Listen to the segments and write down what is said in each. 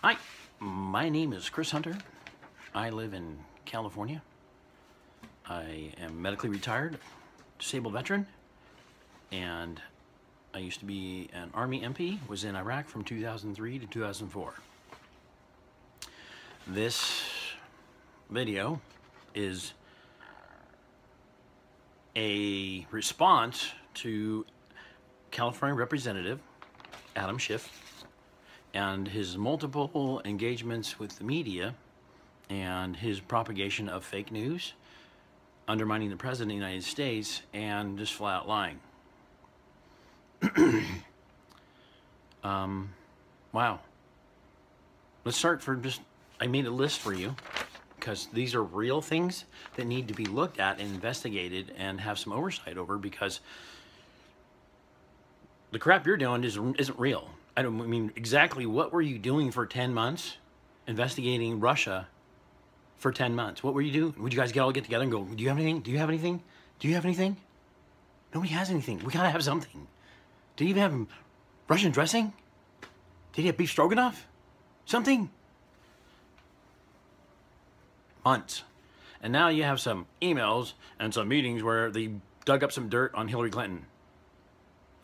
Hi, my name is Chris Hunter. I live in California. I am medically retired, disabled veteran, and I used to be an Army MP, was in Iraq from 2003 to 2004. This video is a response to California Representative Adam Schiff and his multiple engagements with the media and his propagation of fake news, undermining the President of the United States, and just flat out lying. Wow. Let's start for just, I made a list for you because these are real things that need to be looked at and investigated and have some oversight over, because the crap you're doing isn't real. I mean, exactly what were you doing for 10 months? Investigating Russia for 10 months. What were you doing? Would you guys all get together and go, do you have anything? Do you have anything? Do you have anything? Nobody has anything. We gotta have something. Did he even have Russian dressing? Did he have beef stroganoff? Something? Months. And now you have some emails and some meetings where they dug up some dirt on Hillary Clinton.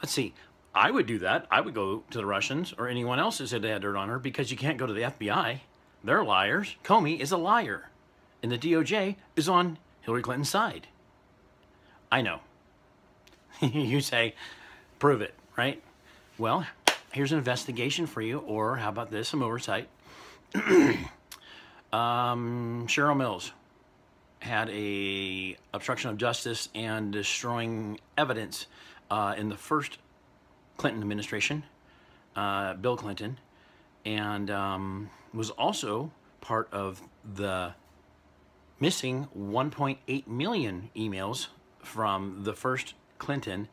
Let's see. I would do that. I would go to the Russians or anyone else that said they had dirt on her, because you can't go to the FBI. They're liars. Comey is a liar. And the DOJ is on Hillary Clinton's side. I know. You say, prove it, right? Well, here's an investigation for you, or how about this, some oversight. Cheryl Mills had a obstruction of justice and destroying evidence in the first Clinton administration, Bill Clinton, and was also part of the missing 1.8 million emails from the first Clinton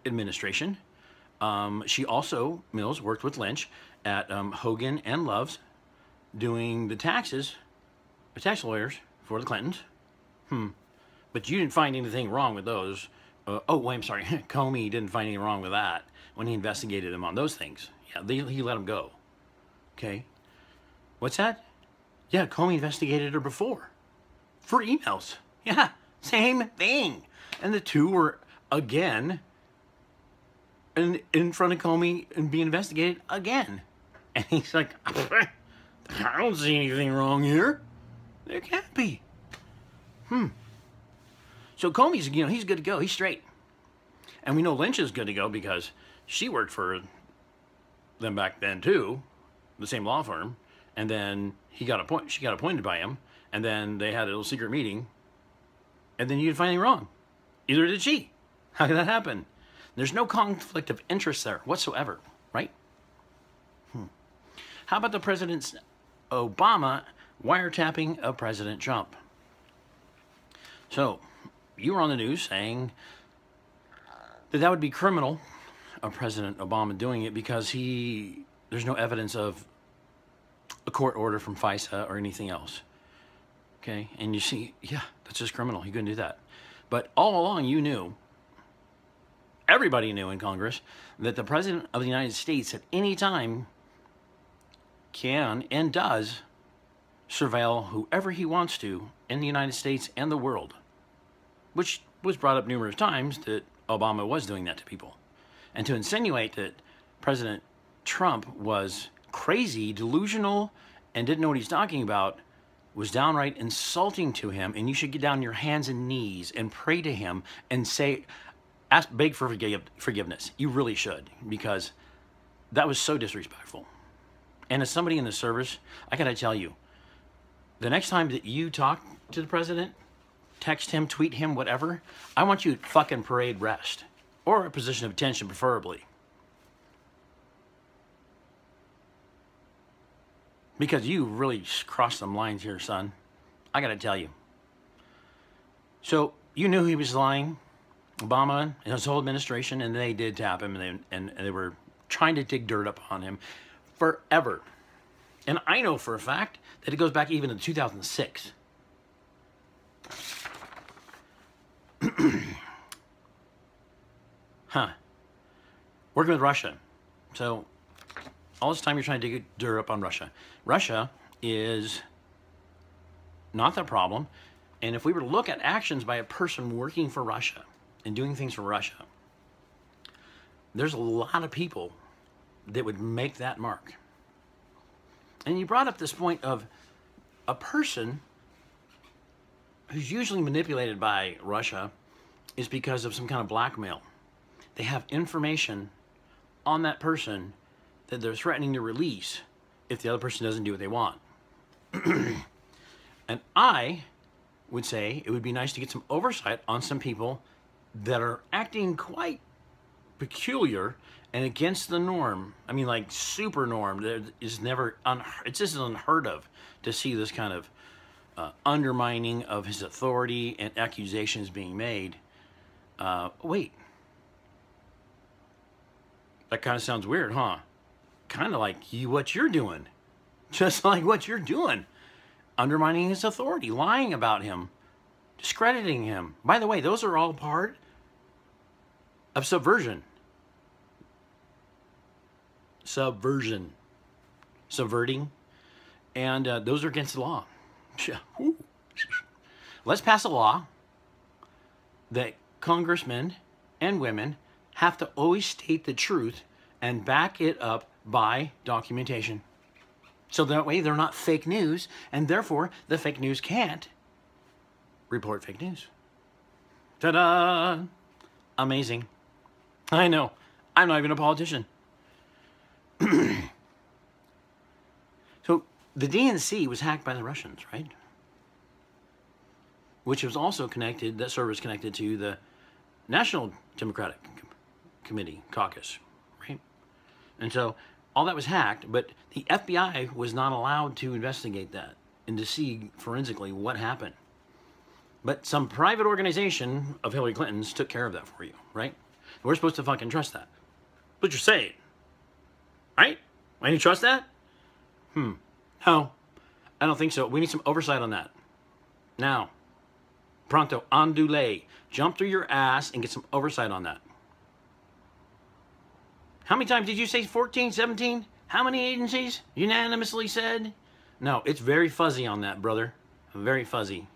administration. She also, Mills, worked with Lynch at Hogan and Love's, doing the taxes, the tax lawyers for the Clintons. But you didn't find anything wrong with those. Oh, wait, I'm sorry. Comey didn't find anything wrong with that when he investigated him on those things. Yeah, he let him go. Okay. What's that? Yeah, Comey investigated her before. For emails. Yeah, same thing. And the two were, again, in front of Comey and being investigated again. And he's like, I don't see anything wrong here. There can't be. So Comey's, he's good to go. He's straight. And we know Lynch is good to go because she worked for them back then too, the same law firm. And then she got appointed by him. And then they had a little secret meeting. And then you didn't find anything wrong. Either did she. How could that happen? There's no conflict of interest there whatsoever, right? How about the President Obama wiretapping of President Trump? So, you were on the news saying that would be criminal of President Obama doing it because there's no evidence of a court order from FISA or anything else. Okay, and you see, yeah, that's just criminal. He couldn't do that. But all along you knew, everybody knew in Congress, that the President of the United States at any time can and does surveil whoever he wants to in the United States and the world, which was brought up numerous times that Obama was doing that to people. And to insinuate that President Trump was crazy, delusional, and didn't know what he's talking about was downright insulting to him, and you should get down on your hands and knees and pray to him and beg for forgiveness. You really should, because that was so disrespectful. And as somebody in the service, I gotta tell you, the next time that you talk to the president, text him, tweet him, whatever, I want you at fucking parade rest, or a position of attention preferably. Because you really crossed some lines here, son. I gotta tell you. So, you knew he was lying, Obama and his whole administration, and they did tap him, and they were trying to dig dirt up on him forever. And I know for a fact that it goes back even to 2006. Working with Russia. So All this time you're trying to dig dirt up on Russia. Russia is not the problem. And if we were to look at actions by a person working for Russia and doing things for Russia, there's a lot of people that would make that mark. And you brought up this point of a person who's usually manipulated by Russia is because of some kind of blackmail. They have information on that person that they're threatening to release if the other person doesn't do what they want. And I would say it would be nice to get some oversight on some people that are acting quite peculiar and against the norm. I mean, like super norm. It's just unheard of to see this kind of undermining of his authority and accusations being made. Wait. That kind of sounds weird, huh? Kind of like what you're doing. Just like what you're doing. Undermining his authority, lying about him, discrediting him. By the way, those are all part of subversion. Subversion. Subverting. And those are against the law. Let's pass a law that congressmen and women have to always state the truth and back it up by documentation. So that way they're not fake news, and therefore the fake news can't report fake news. Ta-da! Amazing. I know. I'm not even a politician. So the DNC was hacked by the Russians, right? Which was also connected, that server is connected to the National Democratic Committee caucus, right? And so all that was hacked, but the FBI was not allowed to investigate that and to see forensically what happened. But some private organization of Hillary Clinton's took care of that for you, right? We're supposed to fucking trust that. But you're saying, right? Why do you trust that? No, I don't think so. We need some oversight on that. Now, pronto, andule, jump through your ass and get some oversight on that. How many times did you say 14, 17? How many agencies unanimously said? No, it's very fuzzy on that, brother. Very fuzzy.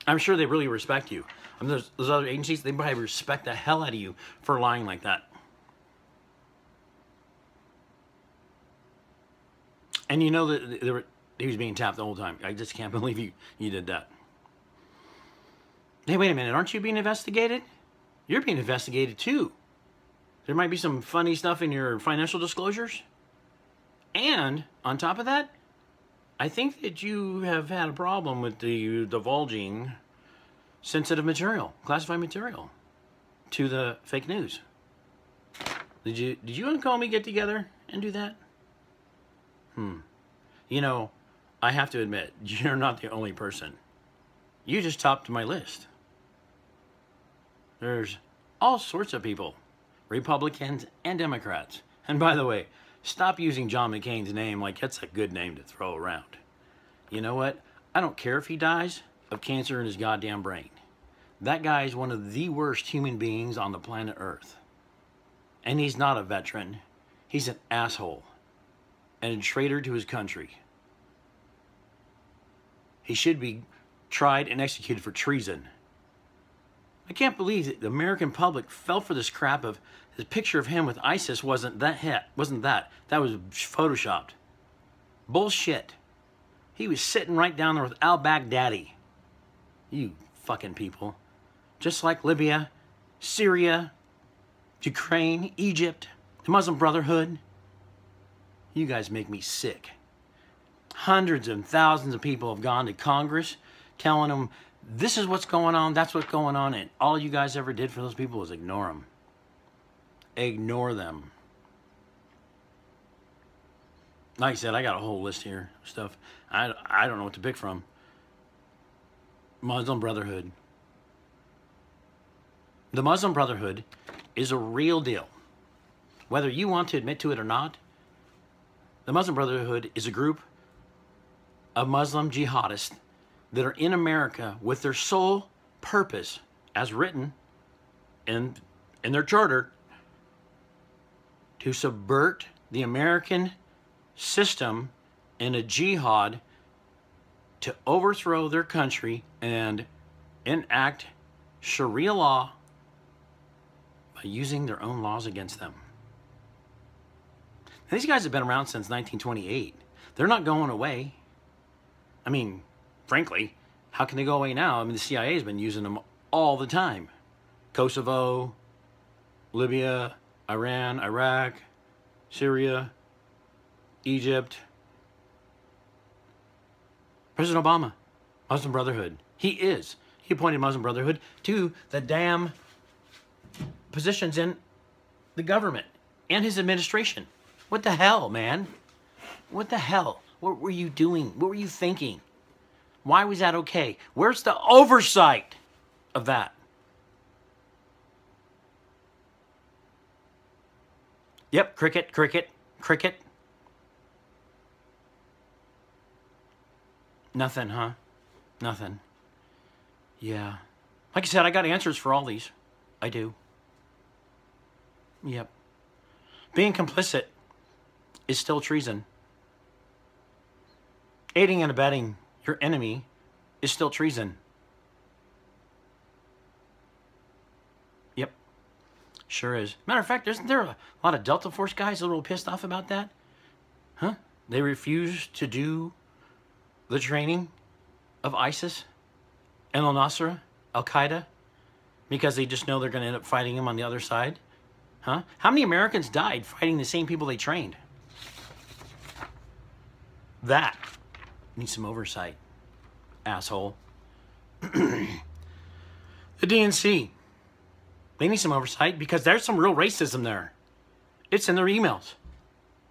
I'm sure they really respect you. I mean, those other agencies, they probably respect the hell out of you for lying like that. And you know that he was being tapped the whole time. I just can't believe you did that. Hey, wait a minute. Aren't you being investigated? You're being investigated too. There might be some funny stuff in your financial disclosures. And on top of that, I think that you have had a problem with the divulging sensitive material, classified material, to the fake news. Did you and Comey get together and do that? You know, I have to admit, you're not the only person. You just topped my list. There's all sorts of people, Republicans and Democrats. And by the way, stop using John McCain's name like that's a good name to throw around. You know what? I don't care if he dies of cancer in his goddamn brain. That guy is one of the worst human beings on the planet Earth. And he's not a veteran. He's an asshole and a traitor to his country. He should be tried and executed for treason. I can't believe that the American public fell for this crap of the picture of him with ISIS wasn't that. That was photoshopped. Bullshit. He was sitting right down there with al-Baghdadi. You fucking people. Just like Libya, Syria, Ukraine, Egypt, the Muslim Brotherhood. You guys make me sick. Hundreds and thousands of people have gone to Congress telling them, this is what's going on, that's what's going on, and all you guys ever did for those people was ignore them. Ignore them. Like I said, I got a whole list here of stuff. I don't know what to pick from. Muslim Brotherhood. The Muslim Brotherhood is a real deal. Whether you want to admit to it or not, the Muslim Brotherhood is a group of Muslim jihadists that are in America with their sole purpose, as written in their charter, to subvert the American system in a jihad to overthrow their country and enact Sharia law by using their own laws against them. Now, these guys have been around since 1928. They're not going away. I mean, frankly, how can they go away now? I mean, the CIA has been using them all the time. Kosovo, Libya, Iran, Iraq, Syria, Egypt. President Obama, Muslim Brotherhood. He appointed Muslim Brotherhood to the damn positions in the government and his administration. What the hell, man? What the hell? What were you doing? What were you thinking? Why was that okay? Where's the oversight of that? Yep, cricket, cricket, cricket. Nothing, huh? Nothing. Yeah. Like I said, I got answers for all these. I do. Yep. Being complicit is still treason. Aiding and abetting your enemy is still treason. Yep. Sure is. Matter of fact, isn't there a lot of Delta Force guys a little pissed off about that? Huh? They refuse to do the training of ISIS and al-Nusra, Al-Qaeda, because they just know they're going to end up fighting them on the other side? Huh? How many Americans died fighting the same people they trained? That needs some oversight, asshole. The DNC, they need some oversight because there's some real racism there. It's in their emails.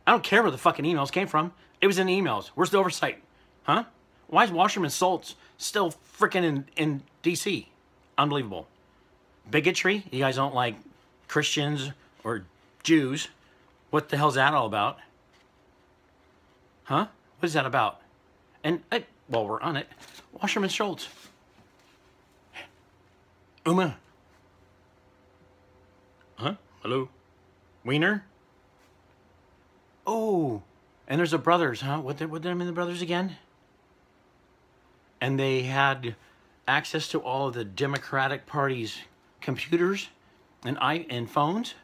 I don't care where the fucking emails came from. It was in the emails. Where's the oversight? Huh? Why is Washerman Schultz still freaking in D.C.? Unbelievable. Bigotry? You guys don't like Christians or Jews? What the hell's that all about? Huh? What is that about? And, while we're on it, Washerman Schultz. Uma. Huh? Hello? Wiener? Oh, and there's the brothers, huh? What did I mean the brothers again? And they had access to all of the Democratic Party's computers and phones.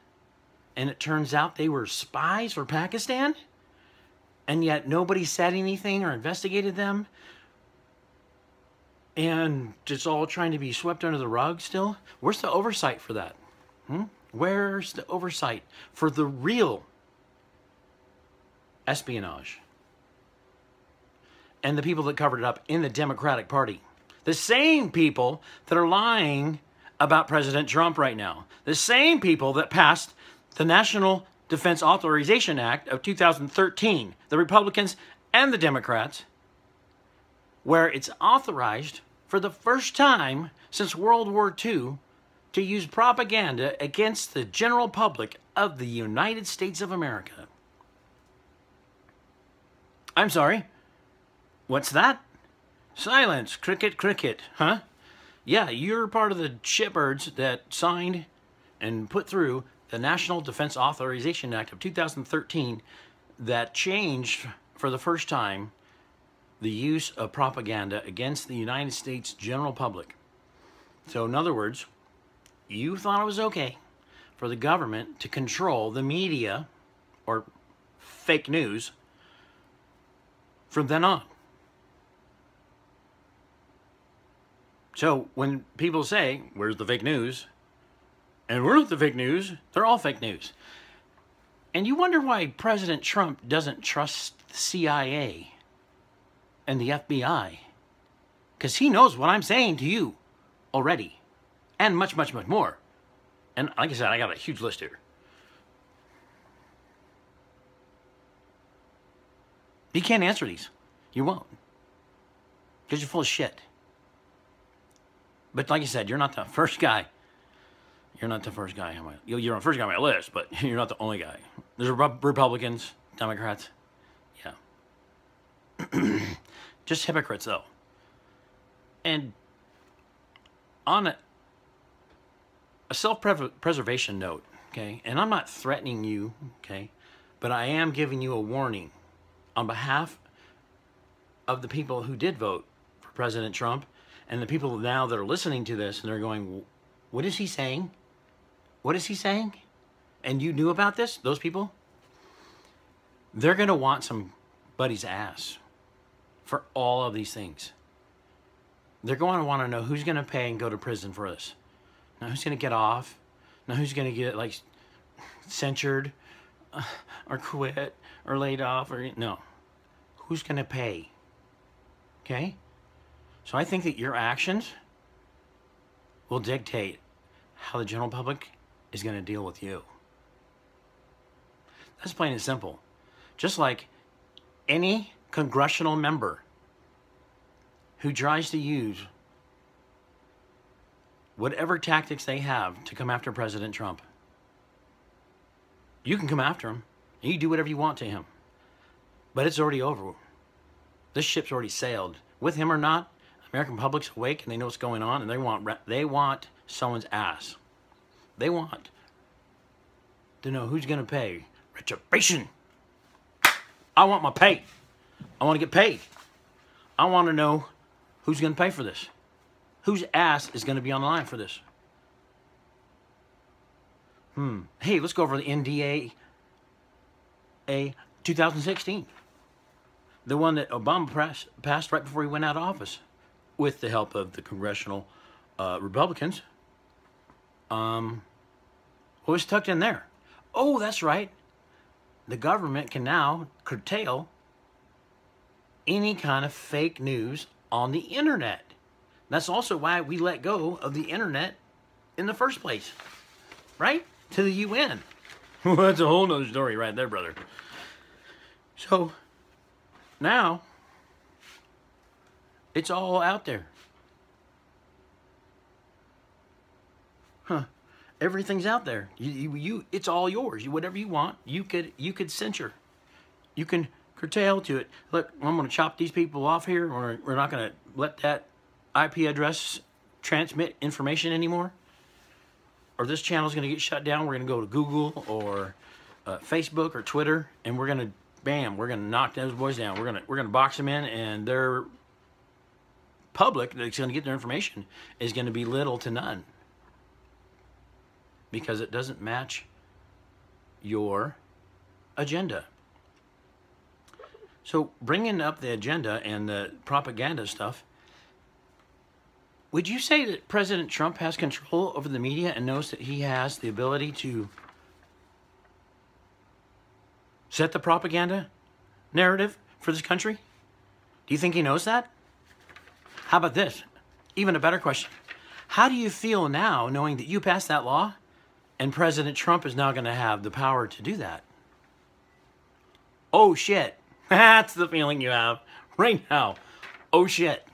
And it turns out they were spies for Pakistan. And yet nobody said anything or investigated them. And it's all trying to be swept under the rug still. Where's the oversight for that? Where's the oversight for the real espionage? And the people that covered it up in the Democratic Party. The same people that are lying about President Trump right now. The same people that passed the National Defense Authorization Act of 2013. The Republicans and the Democrats. Where it's authorized for the first time since World War II to use propaganda against the general public of the United States of America. I'm sorry. What's that? Silence. Cricket, cricket. Huh? Yeah, you're part of the shitbirds that signed and put through the National Defense Authorization Act of 2013 that changed for the first time the use of propaganda against the United States general public. So in other words, you thought it was okay for the government to control the media or fake news from then on. So when people say, where's the fake news? And we're not the fake news. They're all fake news. And you wonder why President Trump doesn't trust the CIA and the FBI. Because he knows what I'm saying to you already. And much, much, much more. And like I said, I got a huge list here. You can't answer these. You won't. Because you're full of shit. But like I said, you're not the first guy. You're not the first guy on my... You're the first guy on my list, but you're not the only guy. There's Republicans, Democrats. Yeah. Just hypocrites, though. And on a self-preservation note, okay? And I'm not threatening you, okay? But I am giving you a warning on behalf of the people who did vote for President Trump and the people now that are listening to this and they're going, what is he saying? What is he saying? And you knew about this, those people? They're going to want somebody's ass for all of these things. They're going to want to know who's going to pay and go to prison for this. Now, who's going to get off? Now, who's going to get, like, censured or quit or laid off? Or no. Who's going to pay? Okay? So I think that your actions will dictate how the general public is going to deal with you. That's plain and simple. Just like any congressional member who tries to use whatever tactics they have to come after President Trump, you can come after him and you do whatever you want to him. But it's already over. This ship's already sailed. With him or not, American public's awake and they know what's going on, and they want someone's ass. They want to know who's going to pay retribution. I want my pay. I want to get paid. I want to know who's going to pay for this. Whose ass is going to be on the line for this? Hey, let's go over the NDA 2016. The one that Obama passed right before he went out of office with the help of the congressional Republicans. What was tucked in there? Oh, that's right. The government can now curtail any kind of fake news on the internet. That's also why we let go of the internet in the first place, right? To the UN. Well, that's a whole nother story right there, brother. So now it's all out there. Everything's out there. It's all yours. Whatever you want, you could censor. You can curtail to it. Look, I'm going to chop these people off here, or we're not going to let that IP address transmit information anymore. Or this channel's going to get shut down. We're going to go to Google or Facebook or Twitter, and we're going to, bam, we're going to knock those boys down. We're going to box them in, and their public that's going to get their information is going to be little to none, because it doesn't match your agenda. So bringing up the agenda and the propaganda stuff, would you say that President Trump has control over the media and knows that he has the ability to set the propaganda narrative for this country? Do you think he knows that? How about this? Even a better question. How do you feel now knowing that you passed that law and President Trump is now going to have the power to do that? Oh, shit. That's the feeling you have right now. Oh, shit.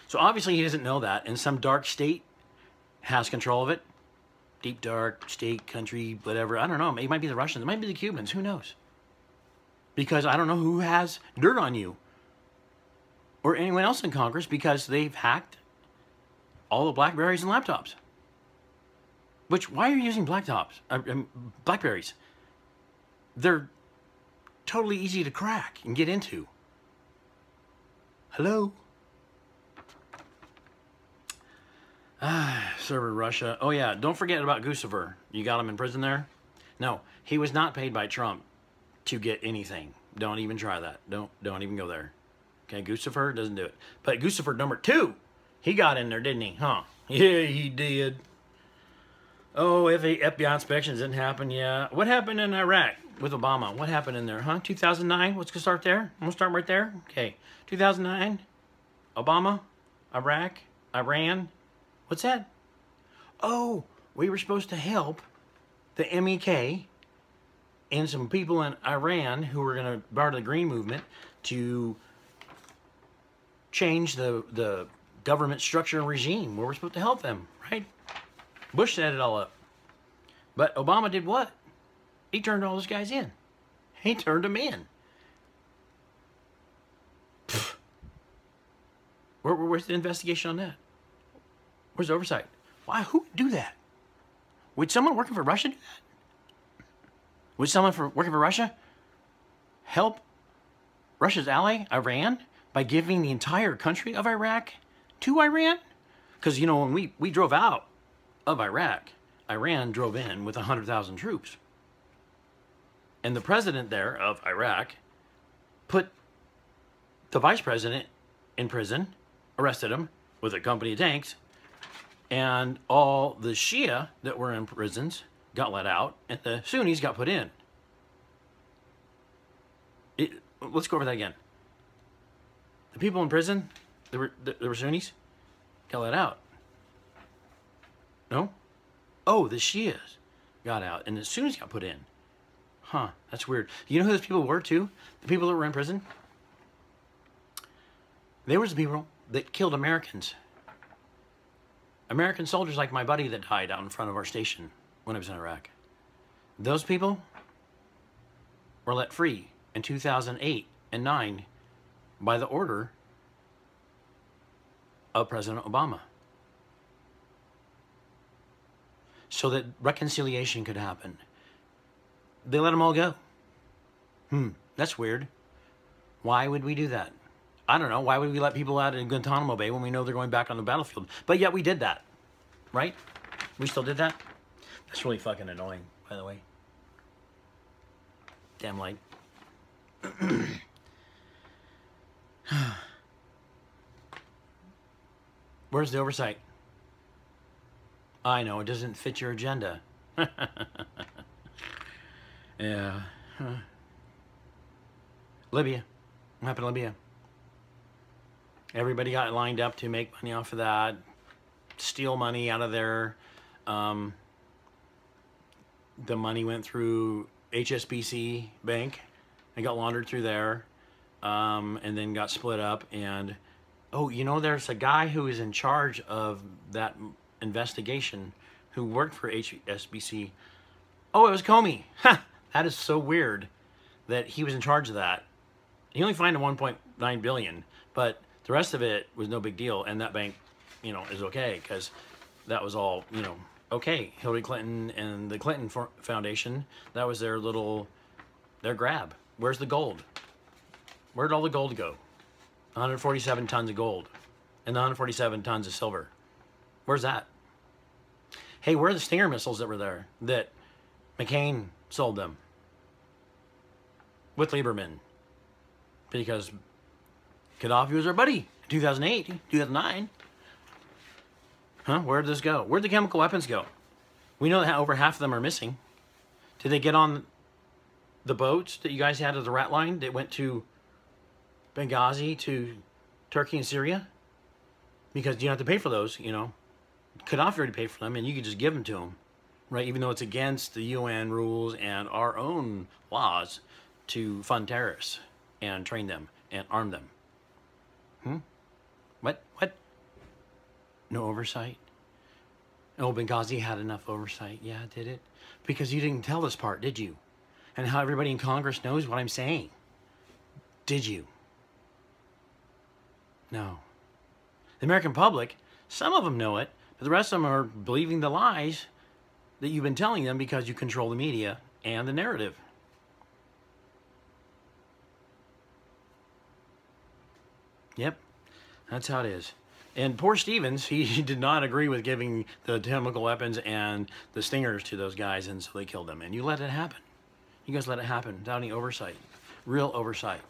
So obviously he doesn't know that, and some dark state has control of it. Deep dark state, country, whatever. I don't know. It might be the Russians. It might be the Cubans. Who knows? Because I don't know who has dirt on you or anyone else in Congress, because they've hacked all the Blackberries and laptops. Which, why are you using Blackberries? They're totally easy to crack and get into. Hello? Server Russia. Oh yeah, don't forget about Guccifer. You got him in prison there? No, he was not paid by Trump to get anything. Don't even try that. Don't even go there. Okay, Guccifer doesn't do it. But Guccifer number 2, he got in there, didn't he? Huh? Yeah, he did. Oh, if the FBI inspections didn't happen, yeah. What happened in Iraq with Obama? What happened in there, huh? 2009? Let's go start there. I'm going to start right there. Okay. 2009, Obama, Iraq, Iran. What's that? Oh, we were supposed to help the MEK and some people in Iran who were going to part of the Green Movement to change the government structure and regime. We were supposed to help them, right? Bush set it all up. But Obama did what? He turned all those guys in. He turned them in. Where's the investigation on that? Where's the oversight? Why? Who would do that? Would someone working for Russia do that? Would someone working for Russia help Russia's ally, Iran, by giving the entire country of Iraq to Iran? Because, you know, when we drove out of Iraq, Iran drove in with 100,000 troops. And the president there of Iraq put the vice president in prison, arrested him with a company of tanks, and all the Shia that were in prisons got let out, and the Sunnis got put in. Let's go over that again. The people in prison, there were Sunnis, got let out. No? Oh, the Shias got out, and the Sunnis got put in. Huh, that's weird. You know who those people were, too? The people that were in prison? They were the people that killed Americans. American soldiers like my buddy that died out in front of our station when I was in Iraq. Those people were let free in 2008 and 9 by the order of President Obama, so that reconciliation could happen. They let them all go. That's weird. Why would we do that? I don't know. Why would we let people out in Guantanamo Bay when we know they're going back on the battlefield? But yet we did that, right? We still did that? That's really fucking annoying, by the way. Damn light. Where's the oversight? I know, it doesn't fit your agenda. Yeah. Libya. What happened to Libya? Everybody got lined up to make money off of that, steal money out of there. The money went through HSBC Bank and got laundered through there, and then got split up. And, oh, you know, there's a guy who is in charge of that investigation who worked for HSBC. Oh, it was Comey. That is so weird that he was in charge of that. He only fined him $1.9 billion, but the rest of it was no big deal. And that bank, you know, is okay because that was all, you know, okay. Hillary Clinton and the Clinton Foundation, that was their grab. Where's the gold? Where'd all the gold go? 147 tons of gold and 147 tons of silver. Where's that? Hey, where are the Stinger missiles that were there that McCain sold them with Lieberman? Because Gaddafi was our buddy in 2008, 2009. Huh? Where did this go? Where'd the chemical weapons go? We know that over half of them are missing. Did they get on the boats that you guys had at the rat line that went to Benghazi, to Turkey and Syria? Because you don't have to pay for those, you know. Gaddafi already paid for them, and you could just give them to him, right? Even though it's against the UN rules and our own laws to fund terrorists and train them and arm them. What? No oversight? Oh, Benghazi had enough oversight. Yeah, did it? Because you didn't tell this part, did you? And how everybody in Congress knows what I'm saying. Did you? No. The American public, some of them know it, but the rest of them are believing the lies that you've been telling them because you control the media and the narrative. Yep, that's how it is. And poor Stevens, he did not agree with giving the chemical weapons and the stingers to those guys, and so they killed them. And you let it happen. You guys let it happen without any oversight. Real oversight.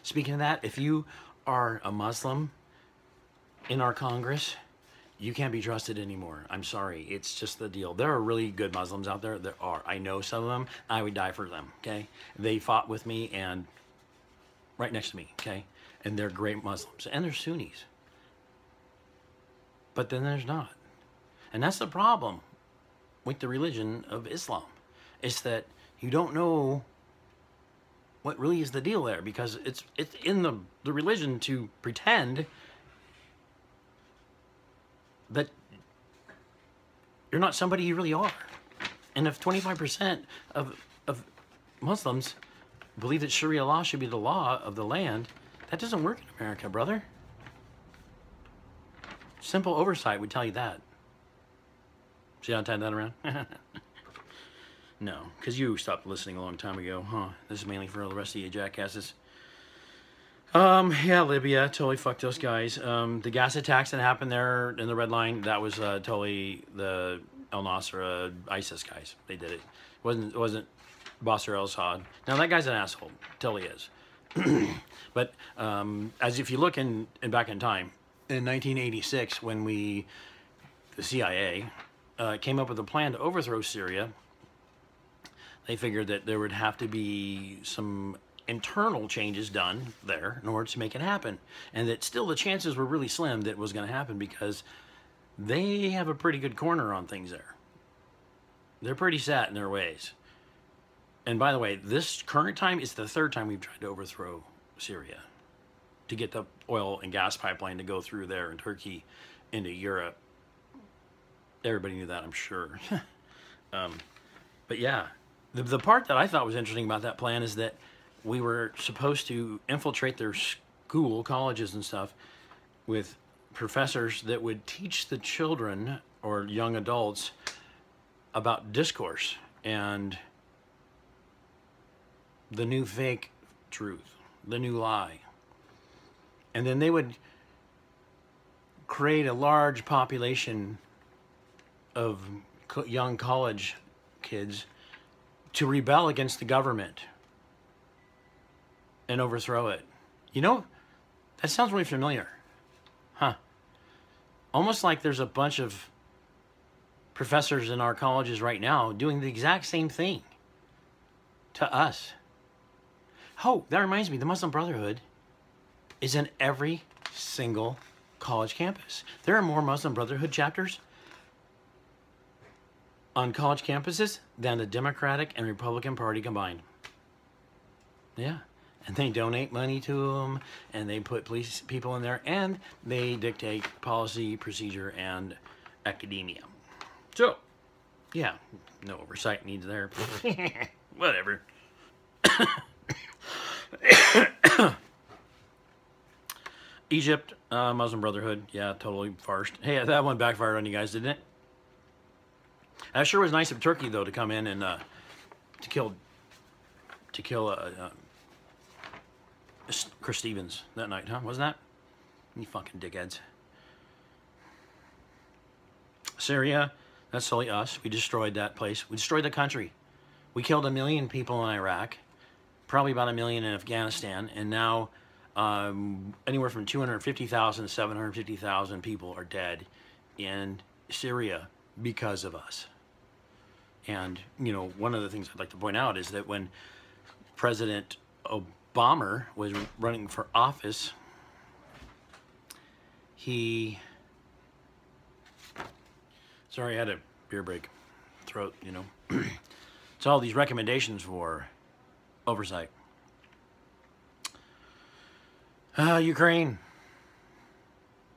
Speaking of that, if you are a Muslim in our Congress, you can't be trusted anymore. I'm sorry. It's just the deal. There are really good Muslims out there. There are. I know some of them. I would die for them, okay? They fought with me and right next to me, okay? And they're great Muslims. And they're Sunnis. But then there's not. And that's the problem with the religion of Islam. It's that you don't know what really is the deal there, because it's in the religion to pretend that you're not somebody you really are. And if 25% of Muslims believe that Sharia law should be the law of the land, that doesn't work in America, brother. Simple oversight would tell you that. See how I tied that around? No, because you stopped listening a long time ago, huh? This is mainly for all the rest of you jackasses. Yeah, Libya, totally fucked those guys. The gas attacks that happened there in the Red Line, that was totally the El Nasra ISIS guys. They did it. It wasn't Bashar al-Assad. Now that guy's an asshole, totally is. But as if you look back in time, in 1986, when the CIA came up with a plan to overthrow Syria, they figured that there would have to be some internal changes done there in order to make it happen, and that still the chances were really slim that it was going to happen because they have a pretty good corner on things there. They're pretty set in their ways. And by the way, this current time is the third time we've tried to overthrow Syria to get the oil and gas pipeline to go through there in Turkey into Europe. Everybody knew that, I'm sure. But yeah, the part that I thought was interesting about that plan is that we were supposed to infiltrate their colleges and stuff with professors that would teach the children or young adults about discourse and the new fake truth, the new lie. And then they would create a large population of young college kids to rebel against the government and overthrow it. You know, that sounds really familiar. Huh. Almost like there's a bunch of professors in our colleges right now doing the exact same thing to us. Oh, that reminds me, the Muslim Brotherhood is in every single college campus. There are more Muslim Brotherhood chapters on college campuses than the Democratic and Republican Party combined. Yeah. And they donate money to them, and they put police people in there, and they dictate policy, procedure, and academia. So, yeah, no oversight needs there. Whatever. Egypt, Muslim Brotherhood, yeah, totally farced. Hey, that one backfired on you guys, didn't it? That sure was nice of Turkey, though, to come in and to kill Chris Stevens that night, huh? Wasn't that? You fucking dickheads. Syria, that's totally us. We destroyed that place. We destroyed the country. We killed 1 million people in Iraq, probably about 1 million in Afghanistan, and now anywhere from 250,000 to 750,000 people are dead in Syria because of us. And, you know, one of the things I'd like to point out is that when President Obama was running for office, sorry, I had a beer break, throat, you know. It's all these recommendations for oversight. Ukraine.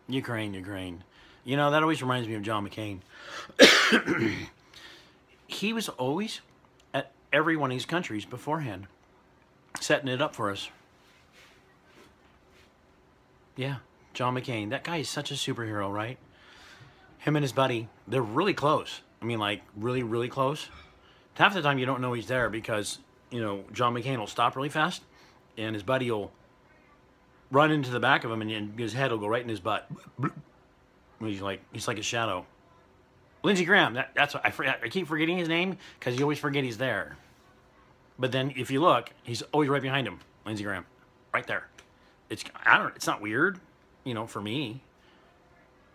You know, that always reminds me of John McCain. He was always at every one of these countries beforehand, setting it up for us. Yeah, John McCain. That guy is such a superhero, right? Him and his buddy, they're really close. I mean, like, really, really close. Half the time you don't know he's there because, you know, John McCain will stop really fast, and his buddy will run into the back of him, and his head will go right in his butt. He's like a shadow. Lindsey Graham, that's what I keep forgetting his name because you always forget he's there. But then if you look, he's always right behind him, Lindsey Graham, right there. It's not weird, you know, for me,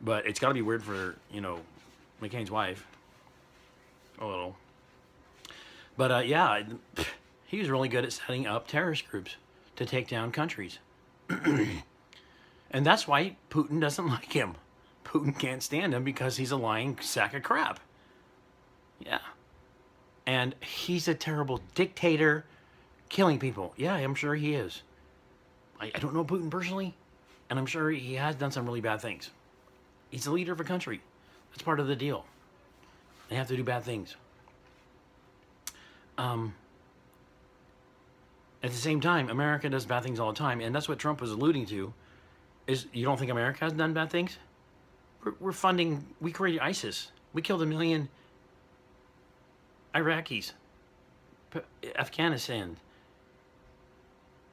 but it's got to be weird for, you know, McCain's wife, a little. But yeah, he was really good at setting up terrorist groups to take down countries. And that's why Putin doesn't like him. Putin can't stand him because he's a lying sack of crap. Yeah. And he's a terrible dictator, killing people. Yeah, I'm sure he is. I don't know Putin personally, and I'm sure he has done some really bad things. He's the leader of a country. That's part of the deal. They have to do bad things. At the same time, America does bad things all the time, and that's what Trump was alluding to, is you don't think America has done bad things? We're funding, we created ISIS. We killed 1 million Iraqis, Afghanistan,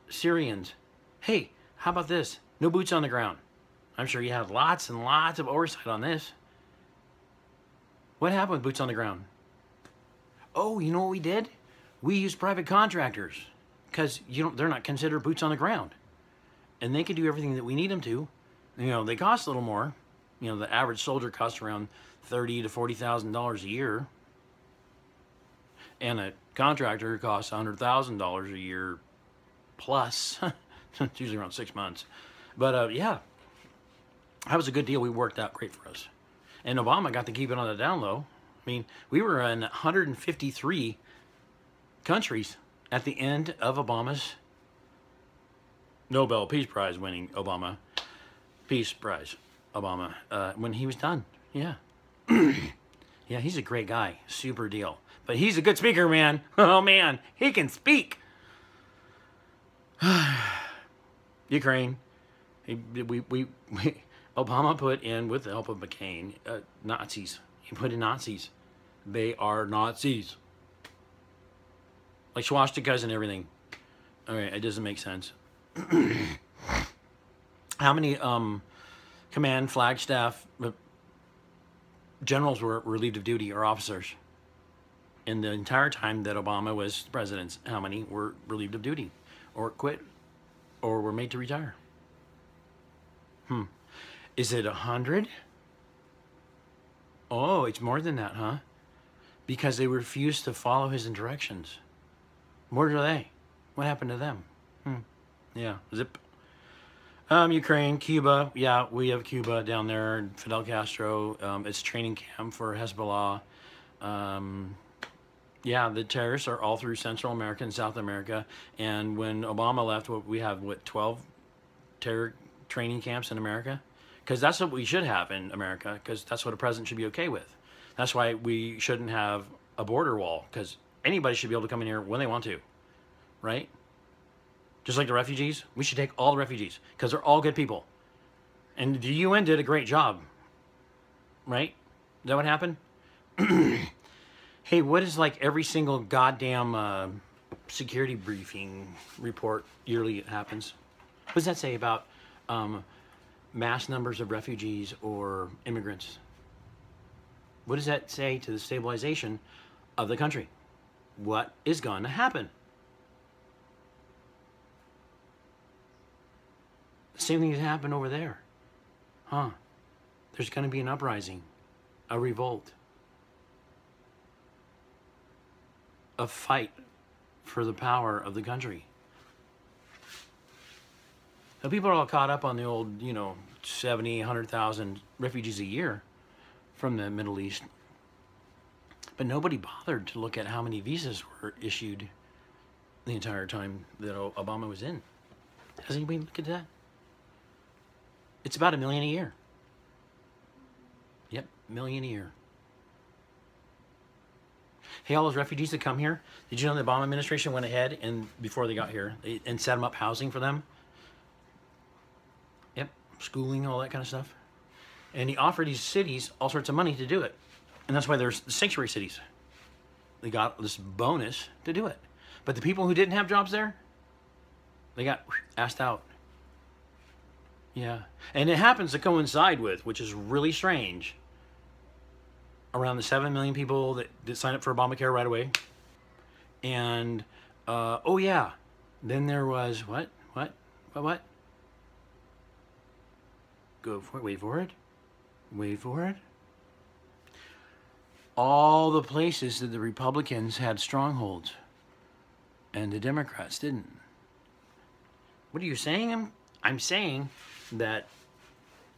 Syrians. Hey, how about this? No boots on the ground. I'm sure you have lots and lots of oversight on this. What happened with boots on the ground? Oh, you know what we did? We used private contractors because they're not considered boots on the ground, and they can do everything that we need them to. You know, they cost a little more. You know, the average soldier costs around $30,000 to $40,000 a year, and a contractor costs $100,000 a year plus. It's usually around 6 months, but yeah, that was a good deal. We worked out great for us, and Obama got to keep it on the down low. I mean, we were in 153 countries at the end of Obama's Nobel Peace Prize winning Peace Prize Obama, when he was done. Yeah. Yeah, he's a great guy. Super deal. But he's a good speaker, man. Oh, man. He can speak. Ukraine. Obama put in, with the help of McCain, Nazis. He put in Nazis. They are Nazis. Like swastikas and everything. All right, it doesn't make sense. How many command, flag staff, generals were relieved of duty, or officers? In the entire time that Obama was president, how many were relieved of duty, or quit, or were made to retire? Is it 100? Oh, it's more than that, huh? Because they refused to follow his directions. Where are they? What happened to them? Yeah, zip. Ukraine, Cuba. Yeah, we have Cuba down there. Fidel Castro. It's training camp for Hezbollah. Yeah, the terrorists are all through Central America and South America. And when Obama left, we have, what, 12 terror training camps in America? Because that's what we should have in America, because that's what a president should be okay with. That's why we shouldn't have a border wall, because anybody should be able to come in here when they want to, right? Just like the refugees, we should take all the refugees, because they're all good people. And the UN did a great job, right? Is that what happened? Hey, what is like every single goddamn security briefing report yearly it happens? What does that say about mass numbers of refugees or immigrants? What does that say to the stabilization of the country? What is going to happen? The same thing has happened over there. There's going to be an uprising, a revolt, a fight for the power of the country. Now, people are all caught up on the old, 70, 100,000 refugees a year from the Middle East. But nobody bothered to look at how many visas were issued the entire time that Obama was in. Has anybody looked at that? It's about 1 million a year. Yep, 1 million a year. Hey, all those refugees that come here, did you know the Obama administration went ahead and, before they got here, and set them up housing for them? Yep, schooling, all that kind of stuff. And he offered these cities all sorts of money to do it. And that's why there's sanctuary cities. They got this bonus to do it. But the people who didn't have jobs there, they got asked out. Yeah. And it happens to coincide with, which is really strange, around the 7 million people that signed up for Obamacare right away. And, oh yeah, then there was, what? Go for it, wait for it. All the places that the Republicans had strongholds, and the Democrats didn't. What are you saying? I'm saying that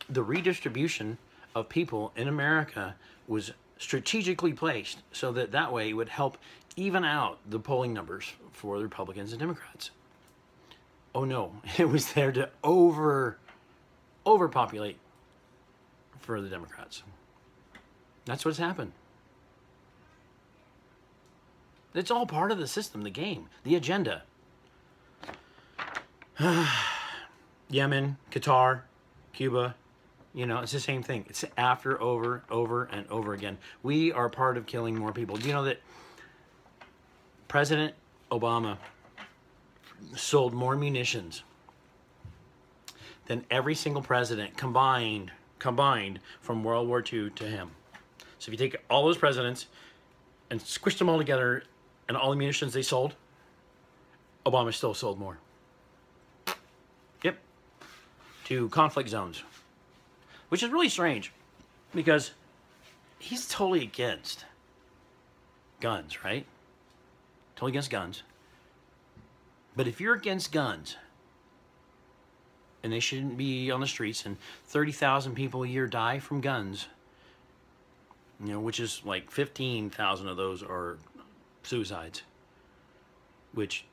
the redistribution of people in America was strategically placed so that way it would help even out the polling numbers for the Republicans and Democrats. Oh no, it was there to overpopulate for the Democrats. That's what's happened. It's all part of the system, the game, the agenda. Yemen, Qatar, Cuba, it's the same thing. It's over and over again. We are part of killing more people. Do you know that President Obama sold more munitions than every single president combined from World War II to him. So if you take all those presidents and squish them all together and all the munitions they sold, Obama still sold more. Yep. To conflict zones. Which is really strange because he's totally against guns, right? Totally against guns. But if you're against guns, and they shouldn't be on the streets, and 30,000 people a year die from guns, you know, which is like 15,000 of those are suicides, which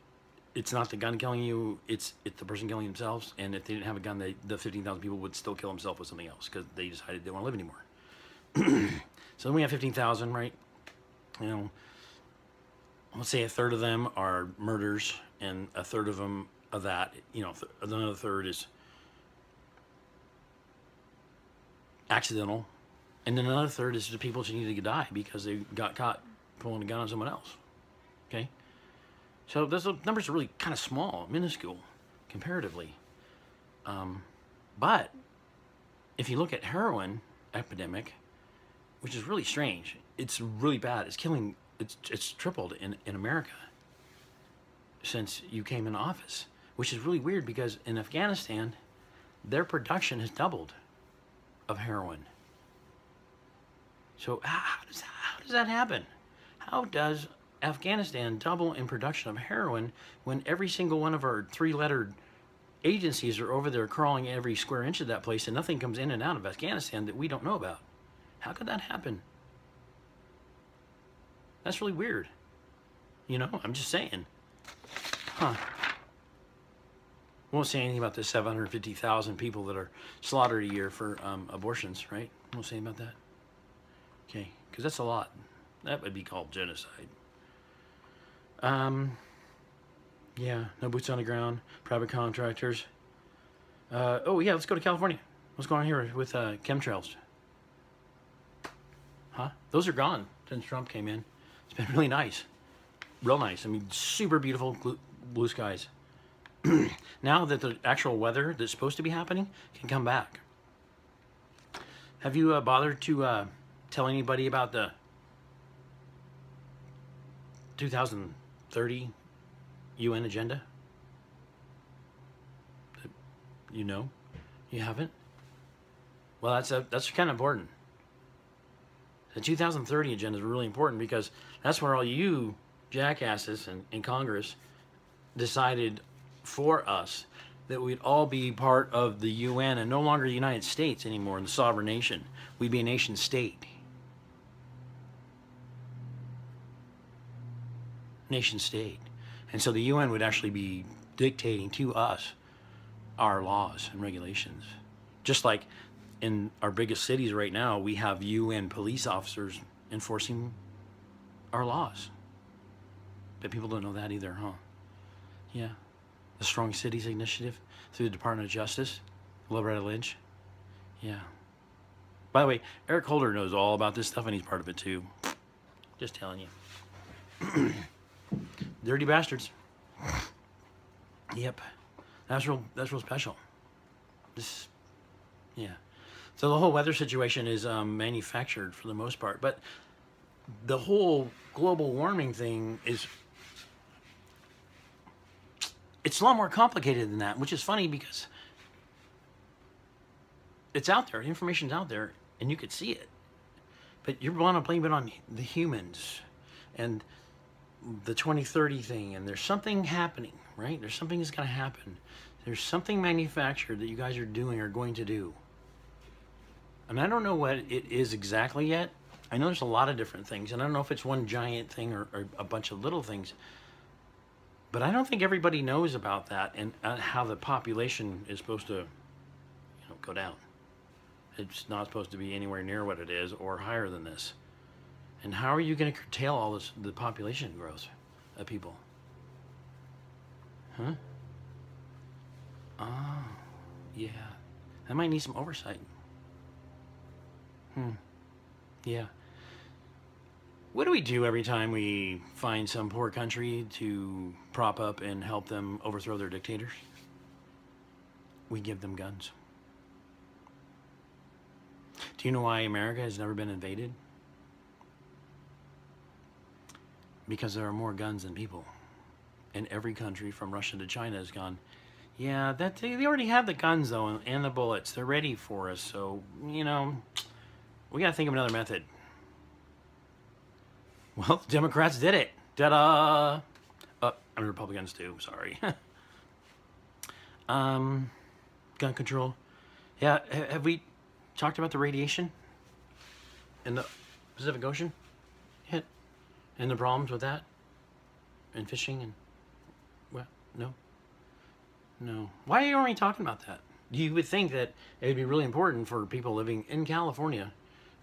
it's not the gun killing you, it's the person killing themselves. And if they didn't have a gun, the 15,000 people would still kill themselves with something else because they decided they don't want to live anymore. So then we have 15,000, right? You know, let's say a third of them are murders, and a third of them of that, you know, another third is accidental, and then another third is the people who need to die because they got caught pulling a gun on someone else. Okay, so those numbers are really kind of small, minuscule, comparatively. But if you look at heroin epidemic, which is really strange, it's really bad. It's killing. It's tripled in America since you came in office, which is really weird because in Afghanistan, their production has doubled of heroin. So how does that happen? How does Afghanistan double in production of heroin when every single one of our three-lettered agencies are over there crawling every square inch of that place and nothing comes in and out of Afghanistan that we don't know about? How could that happen? That's really weird. You know, I'm just saying. Huh. Won't say anything about the 750,000 people that are slaughtered a year for abortions, right? Won't say about that. Okay, because that's a lot. That would be called genocide. Yeah, no boots on the ground, private contractors. Oh yeah, let's go to California. What's going on here with chemtrails? Huh? Those are gone since Trump came in. It's been really nice. Real nice. I mean, super beautiful blue skies. Now that the actual weather that's supposed to be happening can come back. Have you bothered to tell anybody about the 2030 UN agenda? You know? You haven't? Well, that's kind of important. The 2030 agenda is really important because that's where all you jackasses in Congress decided for us that we'd all be part of the UN and no longer the United States anymore in the sovereign nation. We'd be a nation state. Nation state. And so the UN would actually be dictating to us our laws and regulations. Just like in our biggest cities right now, we have UN police officers enforcing our laws. But people don't know that either, huh? Yeah. The Strong Cities Initiative through the Department of Justice, Loretta Lynch. Yeah. By the way, Eric Holder knows all about this stuff and he's part of it too. Just telling you. Dirty bastards. Yep. That's real special. This, yeah. So the whole weather situation is manufactured for the most part, but the whole global warming thing is, it's a lot more complicated than that, which is funny because it's out there, the information's out there, and you could see it. But you want to blame it on the humans and the 2030 thing, and there's something happening, right? There's something that's going to happen. There's something manufactured that you guys are doing or going to do. And I don't know what it is exactly yet. I know there's a lot of different things, and I don't know if it's one giant thing or a bunch of little things. But I don't think everybody knows about that and how the population is supposed to, go down. It's not supposed to be anywhere near what it is or higher than this. And how are you going to curtail all this, the population growth of people? Huh? Oh, yeah. That might need some oversight. Yeah. What do we do every time we find some poor country to prop up and help them overthrow their dictators? We give them guns. Do you know why America has never been invaded? Because there are more guns than people. And every country from Russia to China has gone, yeah, they already have the guns though and the bullets. They're ready for us. So, you know, we got to think of another method. Well, the Democrats did it. Ta-da! And Republicans too, sorry. Gun control. Yeah, have we talked about the radiation in the Pacific Ocean? Yeah. And the problems with that? And fishing and... Well, no. No. Why aren't we talking about that? You would think that it would be really important for people living in California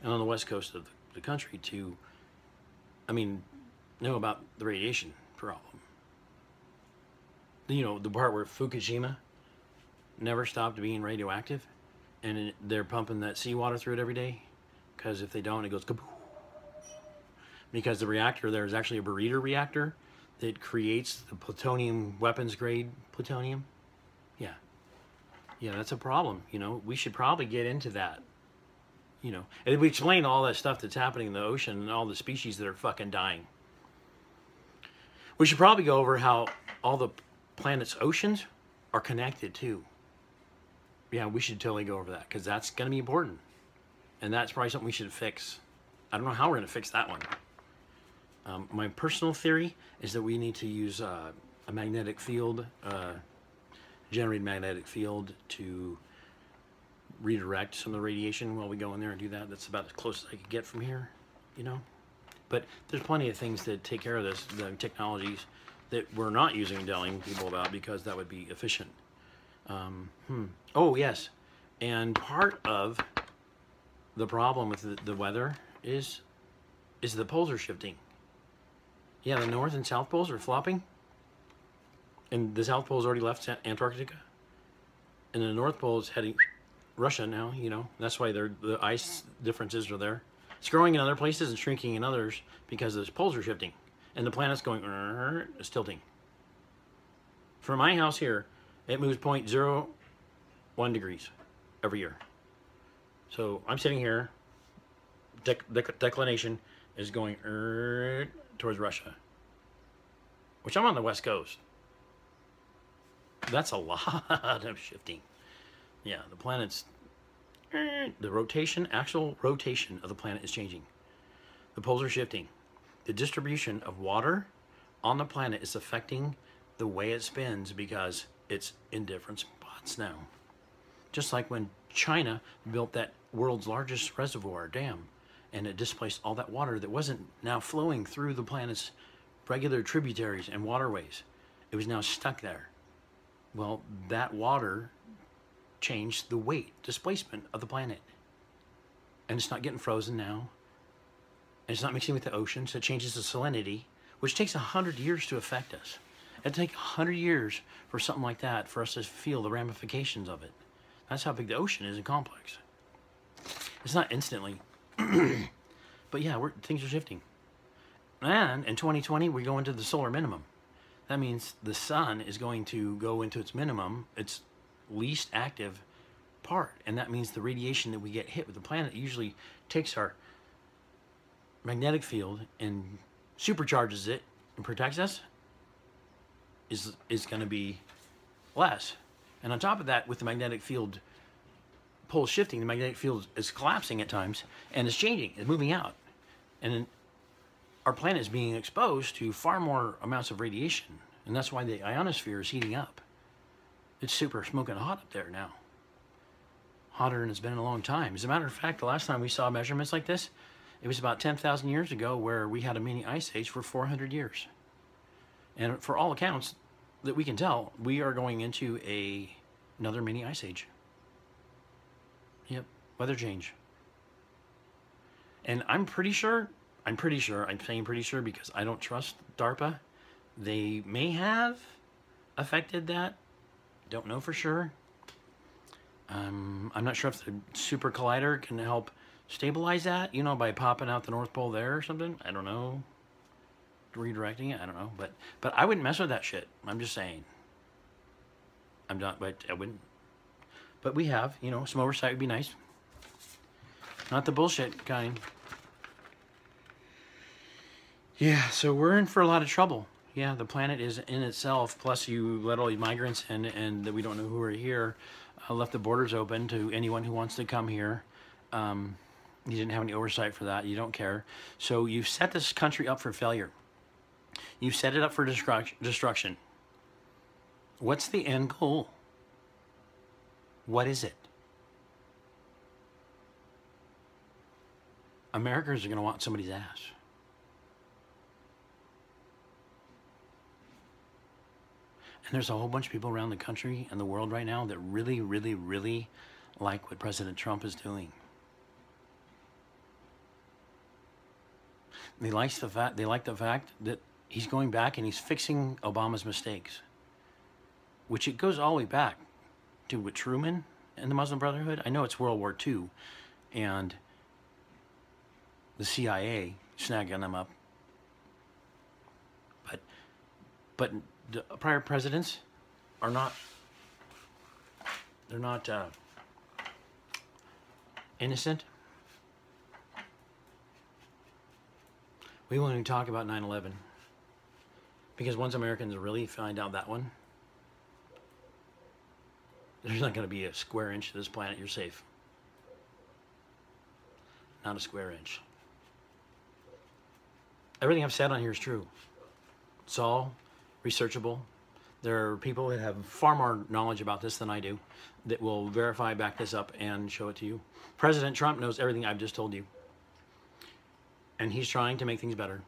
and on the west coast of the country to... know about the radiation problem. You know, the part where Fukushima never stopped being radioactive, and they're pumping that seawater through it every day, because if they don't, it goes kaboo. Because the reactor there is actually a breeder reactor that creates the plutonium, weapons grade plutonium. Yeah. Yeah, that's a problem. You know, we should probably get into that. You know, and we explain all that stuff that's happening in the ocean and all the species that are fucking dying. We should probably go over how all the planet's oceans are connected too. Yeah, we should totally go over that because that's going to be important. And that's probably something we should fix. I don't know how we're going to fix that one. My personal theory is that we need to use a magnetic field, generated magnetic field to redirect some of the radiation while we go in there and do that. That's about as close as I could get from here, you know. But there's plenty of things that take care of this, the technologies that we're not using and telling people about because that would be efficient. Oh, yes. And part of the problem with the weather is the poles are shifting. Yeah, the North and South poles are flopping. And the South Pole's already left Antarctica. And the North Pole is heading Russia now, you know. That's why the ice differences are there. It's growing in other places and shrinking in others because the poles are shifting. And the planet's going, it's tilting. From my house here, it moves 0.01 degrees every year. So I'm sitting here, declination is going towards Russia, which I'm on the west coast. That's a lot of shifting. Yeah, the planet's, the rotation, actual rotation of the planet is changing. The poles are shifting. The distribution of water on the planet is affecting the way it spins because it's in different spots now. Just like when China built that world's largest reservoir dam and it displaced all that water that wasn't now flowing through the planet's regular tributaries and waterways. It was now stuck there. Well, that water changed the weight, displacement of the planet. And it's not getting frozen now. And it's not mixing with the ocean, so it changes the salinity, which takes 100 years to affect us. It'd take 100 years for something like that for us to feel the ramifications of it. That's how big the ocean is and complex. It's not instantly. But yeah, things are shifting. And in 2020, we go into the solar minimum. That means the sun is going to go into its minimum, its least active part. And that means the radiation that we get hit with the planet usually takes our magnetic field and supercharges it and protects us is going to be less. And on top of that, with the magnetic field pole shifting, the magnetic field is collapsing at times and it's changing, it's moving out. And then our planet is being exposed to far more amounts of radiation. And that's why the ionosphere is heating up. It's super smoking hot up there now. Hotter than it's been in a long time. As a matter of fact, the last time we saw measurements like this, it was about 10,000 years ago where we had a mini ice age for 400 years. And for all accounts that we can tell, we are going into another mini ice age. Yep, weather change. And I'm saying pretty sure because I don't trust DARPA. They may have affected that. Don't know for sure. I'm not sure if the super collider can help stabilize that, you know, by popping out the North Pole there or something. I don't know. Redirecting it, I don't know. But I wouldn't mess with that shit. I'm just saying. I'm not, but I wouldn't. But we have, you know, some oversight would be nice. Not the bullshit kind. Yeah, so we're in for a lot of trouble. Yeah, the planet is in itself, plus you let all these migrants in and that we don't know who are here, left the borders open to anyone who wants to come here. You didn't have any oversight for that. You don't care. So you've set this country up for failure. You've set it up for destruction. What's the end goal? What is it? Americans are going to want somebody's ass. And there's a whole bunch of people around the country and the world right now that really, really, really like what President Trump is doing. They like the fact that he's going back and he's fixing Obama's mistakes, which it goes all the way back to with Truman and the Muslim Brotherhood. I know it's World War II and the CIA snagging them up, but the prior presidents are not, they're not innocent. We won't even talk about 9/11 because once Americans really find out that one, there's not going to be a square inch of this planet you're safe. Not a square inch. Everything I've said on here is true. It's all researchable. There are people that have far more knowledge about this than I do that will verify, back this up, and show it to you. President Trump knows everything I've just told you. And he's trying to make things better.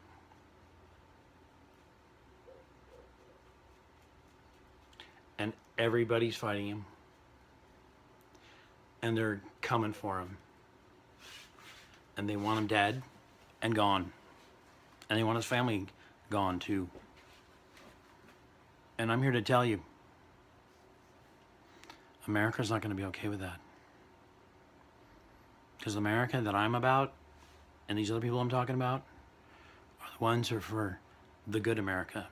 And everybody's fighting him. And they're coming for him. And they want him dead and gone. And they want his family gone too. And I'm here to tell you, America's not going to be okay with that. Because the America that I'm about, and these other people I'm talking about, are the ones who are for the good America.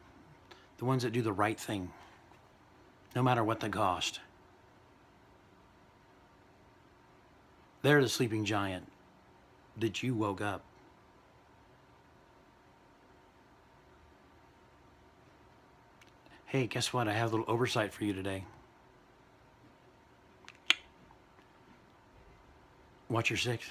The ones that do the right thing, no matter what the cost. They're the sleeping giant that you woke up. Hey, guess what? I have a little oversight for you today. Watch your six.